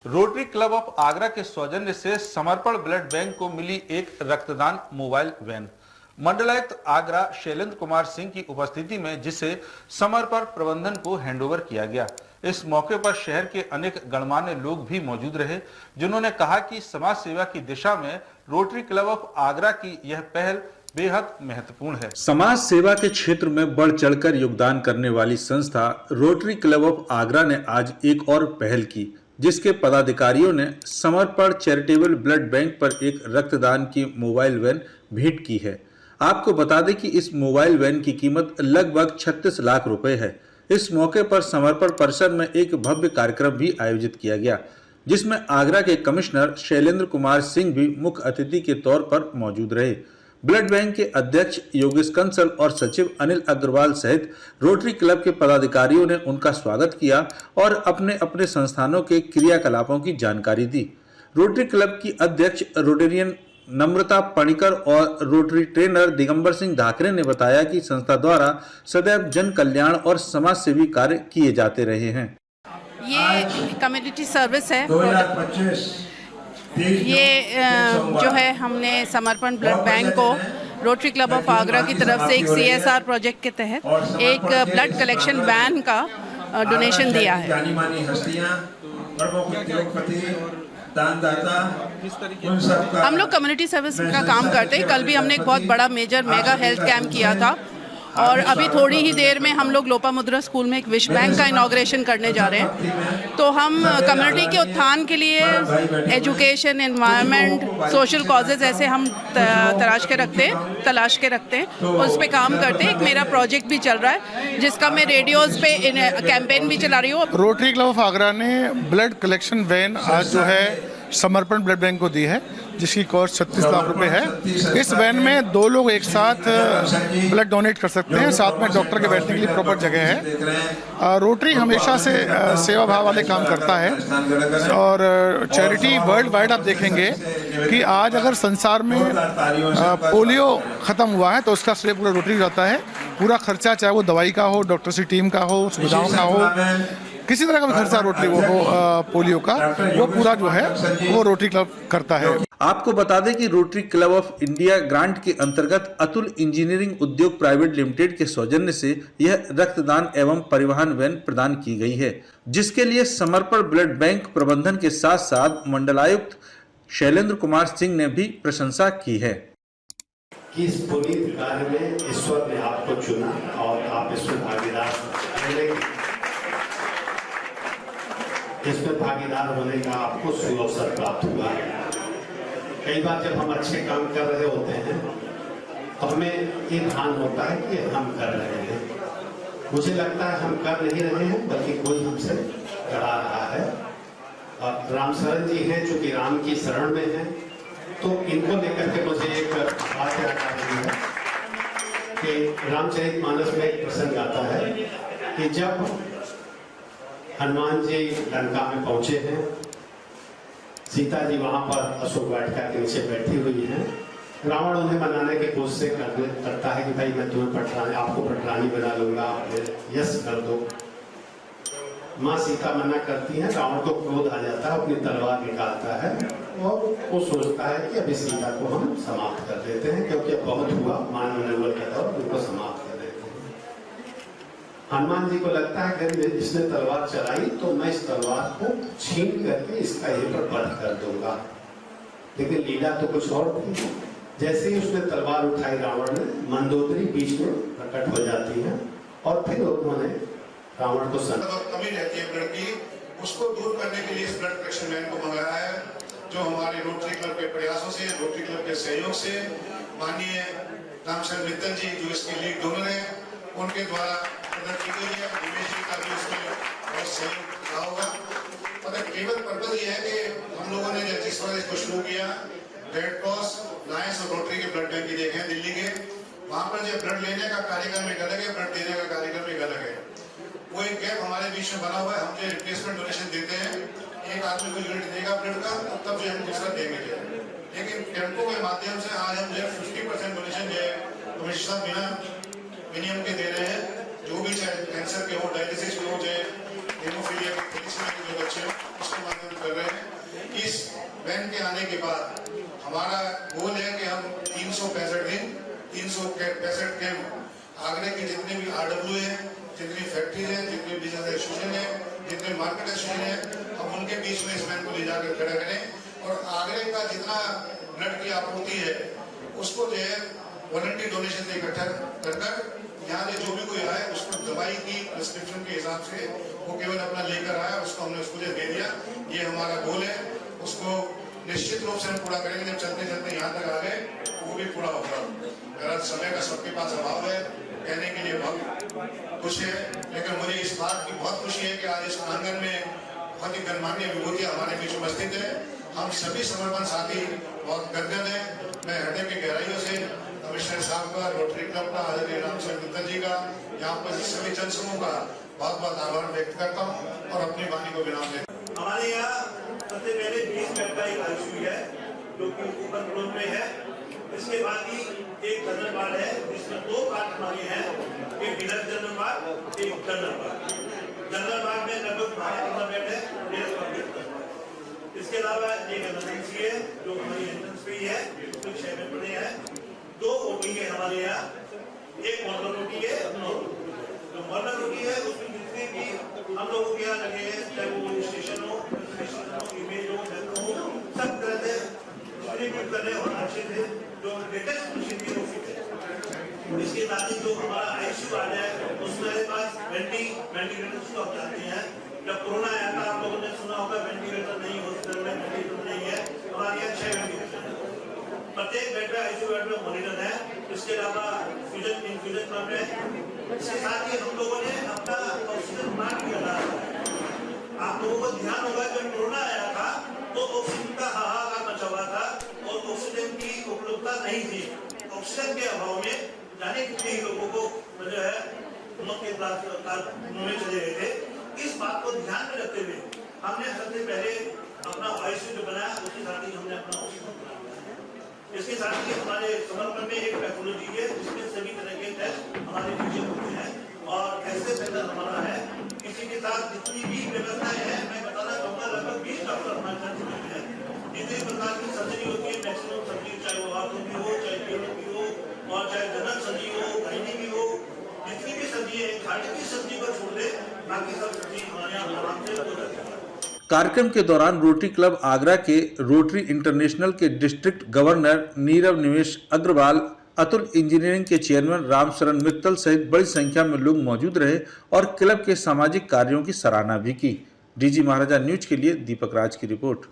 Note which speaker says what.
Speaker 1: Rotary club of Agra के सौजन्य से समर्पण ब्लड बैंक को मिली एक रक्तदान मोबाइल वैन। मंडलायुक्त आगरा शैलेंद्र कुमार सिंह की उपस्थिति में जिसे समर्पण प्रबंधन को हैंडओवर किया गया। इस मौके पर शहर के अनेक गणमान्य लोग भी मौजूद रहे, जिन्होंने कहा कि समाज सेवा की दिशा में रोटरी क्लब ऑफ आगरा की यह पहल बेहद महत्वपूर्ण है। समाज सेवा के क्षेत्र में बढ़ चढ़कर योगदान करने वाली संस्था रोटरी क्लब ऑफ आगरा ने आज एक और पहल की, जिसके पदाधिकारियों ने समर्पण चैरिटेबल ब्लड बैंक पर एक रक्तदान की मोबाइल वैन भेंट की है। आपको बता दें कि इस मोबाइल वैन की कीमत लगभग 36 लाख रुपए है। इस मौके पर समर्पण परिसर में एक भव्य कार्यक्रम भी आयोजित किया गया, जिसमें आगरा के कमिश्नर शैलेंद्र कुमार सिंह भी मुख्य अतिथि के तौर पर मौजूद रहे। ब्लड बैंक के अध्यक्ष योगेश कंसल और सचिव अनिल अग्रवाल सहित रोटरी क्लब के पदाधिकारियों ने उनका स्वागत किया और अपने अपने संस्थानों के क्रियाकलापों की जानकारी दी। रोटरी क्लब की अध्यक्ष रोटेरियन नम्रता पणिकर और रोटरी ट्रेनर दिगंबर सिंह धाकरे ने बताया कि संस्था द्वारा सदैव जन कल्याण और समाज सेवी कार्य किए जाते रहे हैं।
Speaker 2: ये कम्युनिटी सर्विस है। ये जो है, हमने समर्पण ब्लड बैंक को रोटरी क्लब ऑफ आगरा की तरफ से एक CSR प्रोजेक्ट के तहत एक ब्लड कलेक्शन वैन का डोनेशन दिया है। हम लोग कम्युनिटी सर्विस का काम करते हैं। कल भी हमने एक बहुत बड़ा मेजर मेगा हेल्थ कैंप किया था और अभी थोड़ी ही देर में हम लोग लोपामुद्रा स्कूल में एक विश्व बैंक का इनॉग्रेशन करने जा रहे हैं। तो हम कम्युनिटी के उत्थान के लिए एजुकेशन, एनवायरनमेंट, सोशल कॉजेज ऐसे हम तलाश के रखते हैं, उस पे काम करते हैं। एक मेरा प्रोजेक्ट भी चल रहा है जिसका मैं रेडियोस पे कैंपेन भी चला रही हूँ।
Speaker 3: रोटरी क्लब ऑफ आगरा ने ब्लड कलेक्शन वैन आज जो है समर्पण ब्लड बैंक को दी है, जिसकी कॉस्ट 36 लाख रुपए है। इस वैन में 2 लोग एक साथ ब्लड डोनेट कर सकते हैं। साथ में डॉक्टर के बैठने के लिए प्रॉपर जगह है। रोटरी हमेशा से सेवा भाव वाले काम करता है और चैरिटी वर्ल्ड वाइड आप देखेंगे कि आज अगर संसार में पोलियो ख़त्म हुआ है तो उसका श्रेय पूरा रोटरी जाता है। पूरा खर्चा, चाहे वो दवाई का हो, डॉक्टर्स की टीम का हो, सुविधाओं का हो, किसी तरह का भी खर्चा रोटरी वो हो पोलियो का, वो पूरा जो है वो रोटरी क्लब करता है।
Speaker 1: आपको बता दें कि rotary club of India grant के अंतर्गत अतुल इंजीनियरिंग उद्योग प्राइवेट लिमिटेड के सौजन्य से यह रक्तदान एवं परिवहन वैन प्रदान की गई है, जिसके लिए समर्पण ब्लड बैंक प्रबंधन के साथ साथ मंडलायुक्त शैलेंद्र कुमार सिंह ने भी प्रशंसा की है।
Speaker 4: कि इस पुनीत कार्य में ईश्वर ने आपको चुना और आप इसमें भागीदार होने का आपको सुअवसर प्राप्त हुआ है। कई बार जब हम अच्छे काम कर रहे होते हैं तो हमें ये भान होता है कि हम कर रहे हैं। मुझे लगता है हम कर नहीं रहे हैं, बल्कि कोई हमसे करा रहा है। और राम शरण जी हैं, जो कि राम की शरण में हैं, तो इनको लेकर के मुझे एक बात याद आ रही है कि रामचरितमानस में एक प्रसंग आता है कि जब हनुमान जी लंका में पहुंचे हैं, सीता जी वहां पर अशोक वाटिका के नीचे बैठी हुई हैं। रावण उन्हें मनाने की कोशिश करता है कि भाई मैं तुम्हें आपको पटरानी बना लूंगा, यस कर दो। माँ सीता मना करती है। रावण को क्रोध आ जाता है, अपनी तलवार निकालता है और वो सोचता है कि अभी सीता को हम समाप्त कर देते हैं, क्योंकि बहुत हुआ, मान मनोबल का दौर, उनको समाप्त कर देते हैं। हनुमान जी को लगता है कि इसने तलवार चलाई तो मैं इस तलवार को छीन करके इसका यहीं पर वध कर दूंगा। लेकिन लीला तो कुछ और थी। जैसे ही उसने तलवार उठाई रावण ने, मंदोदरी बीच में प्रकट हो जाती है और फिर उन्होंने रावण को
Speaker 5: कमी रहती है ब्लड की, उसको दूर करने के लिए इस ब्लड कलेक्शन वैन को मंगाया है, जो हमारे रोटरी क्लब के प्रयासों से, रोटरी क्लब के सहयोग से, माननीय रामशरण मित्तल जी जो इसके लीड डोनर है, उनके द्वारा मदद की गई है। उमेश जी का भी उसमें बहुत सहयोग रहा होगा। मतलब केवल पर्पज ये है कि हम लोगों ने जिस बार इसको शुरू किया, रेड क्रॉस, लायंस और रोटरी के ब्लड बैंक की देखे दिल्ली के, वहाँ पर जो ब्लड लेने का कार्यक्रम एक अलग है, ब्लड देने का कार्यक्रम एक अलग है। वो एक गैप हमारे बीच में बना हुआ है। हम जो रिप्लेसमेंट डोनेशन देते हैं, एक आदमी को यूनिट देगा ब्लड का, तब जो हम दूसरा देंगे। लेकिन कैंपों के माध्यम से आज हम जो 50% डोनेशन जो है हमेशा बिना मिनिमम के दे रहे हैं। जो भी चाहे कैंसर के हो, डायलिसिस के हो, चाहे हेमोफीलिया के थैलेसीमिया के जो बच्चे हैं उसको मदद कर रहे हैं। इस वैन के आने के बाद हमारा गोल है कि हम 365 दिन 365 कैंप आगरा के जितने भी RWA हैं, जितनी फैक्ट्री है, जितने बिजनेस एसोसिएशन है, जितने मार्केट एसोसिएशन है, हम उनके बीच में इस वैन को ले जाकर खड़ा करें और आगरे का जितना ब्लड की आपूर्ति है उसको जो है वॉलंटरी डोनेशन से इकट्ठा कर यहाँ से जो भी कोई आए उसको दवाई की प्रिस्क्रिप्शन के हिसाब से वो केवल अपना लेकर आया, उसको हमने उसको दे दिया। ये हमारा गोल है, उसको निश्चित रूप से हम पूरा करेंगे। जब चलते चलते यहाँ तक आ गए वो भी पूरा होगा। मेरा समय का सबके पास अभाव है, कहने के लिए बहुत खुश है, लेकिन मुझे इस बात की बहुत खुशी है कि आज इस आंगन में बहुत ही गणमान्य विभूतियां हमारे बीच उपस्थित है। हम सभी समर्पण साथी बहुत गदगद हैं। मैं हृदय की गहराइयों से कमिश्नर साहब का, रोटरी क्लब का, आदरणीय रामचंद्र मित्तल जी का, यहाँ पर सभी जनसमूह का बहुत बहुत आभार व्यक्त करता हूँ और अपनी वाणी को विराम देता हूँ।
Speaker 6: हमारे यहाँ सबसे पहले 20 बेड का एक आईसीयू है जो कि ऊपर फ्लोर में है। इसके बाद ही एक जनरल वार्ड है जिसमें 2 पार्ट हमारे हैं, एक डिलक्स जनरल वार्ड, एक जनरल वार्ड। जनरल वार्ड में लगभग 12 बेड है, 1.5 बेड का। इसके अलावा एक इमरजेंसी है जो हमारी एंट्रेंस पे ही है, उसमें 6 बेड पड़े हैं। 2 ओटी है हमारे यहाँ, एक मॉडल रोटी है, जो मॉडल रोटी है उसमें जितने भी हम लोगों के यहाँ लगे हैं, चाहे वो स्टेशन हो, इमेज हो, सब तरह से डिस्ट्रीब्यूट करने और अच्छे से जो लेटेस्ट मशीन की है। इसके साथ ही जो हमारा आईसीयू वार्ड है उसमें हमारे पास वेंटिलेटर स्टॉक जाते हैं। जब कोरोना आया था आप लोगों ने सुना होगा वेंटिलेटर नहीं, हॉस्पिटल में वेंटिलेटर नहीं है, हमारे यहाँ 6 वेंटिलेटर है। प्रत्येक बेड में आईसीयू बेड में मॉनिटर है। इसके अलावा इंफ्यूजन पंप है। इसके साथ ही हम लोगों ने अपना ऑक्सीजन प्लांट भी लगा है। आप लोगों को ध्यान होगा जब कोरोना आया था तो ऑक्सीजन का हाहाकार मचा हुआ था और ऑक्सीजन की उपलब्धता नहीं थी। ऑक्सीजन के अभाव में जाने कितने ही लोगों को जो है मौत के में चले गए थे। इस बात को ध्यान में रखते हुए हमने सबसे पहले अपना आईसीयू जो बनाया उसके साथ ही हमने अपना ऑक्सीजन बनाया। इसके साथ ही हमारे समर्पण में एक पैथोलॉजी है जिसमें सभी तरह के टेस्ट हमारे नीचे होते हैं और ऐसे सेंटर हमारा है। किसी के साथ जितनी भी व्यवस्थाएं हैं मैं बताना चाहूँगा, लगभग 20 डॉक्टर हमारे साथ जुड़े हैं। जितनी प्रकार की सर्जरी होती है, मैक्सिमम सर्जरी, चाहे वो आंखों की हो, चाहे पेड़ों की हो और चाहे जनरल सर्जरी हो, गायनी की हो, जितनी भी सर्जरी है, खाने की सर्जरी को छोड़ दे, बाकी सब सर्जरी हमारे यहाँ आराम से हो जाती है।
Speaker 1: कार्यक्रम के दौरान रोटरी क्लब आगरा के रोटरी इंटरनेशनल के डिस्ट्रिक्ट गवर्नर नीरव निमेश अग्रवाल, अतुल इंजीनियरिंग के चेयरमैन रामशरण मित्तल सहित बड़ी संख्या में लोग मौजूद रहे और क्लब के सामाजिक कार्यों की सराहना भी की। डीजी महाराजा न्यूज के लिए दीपक राज की रिपोर्ट।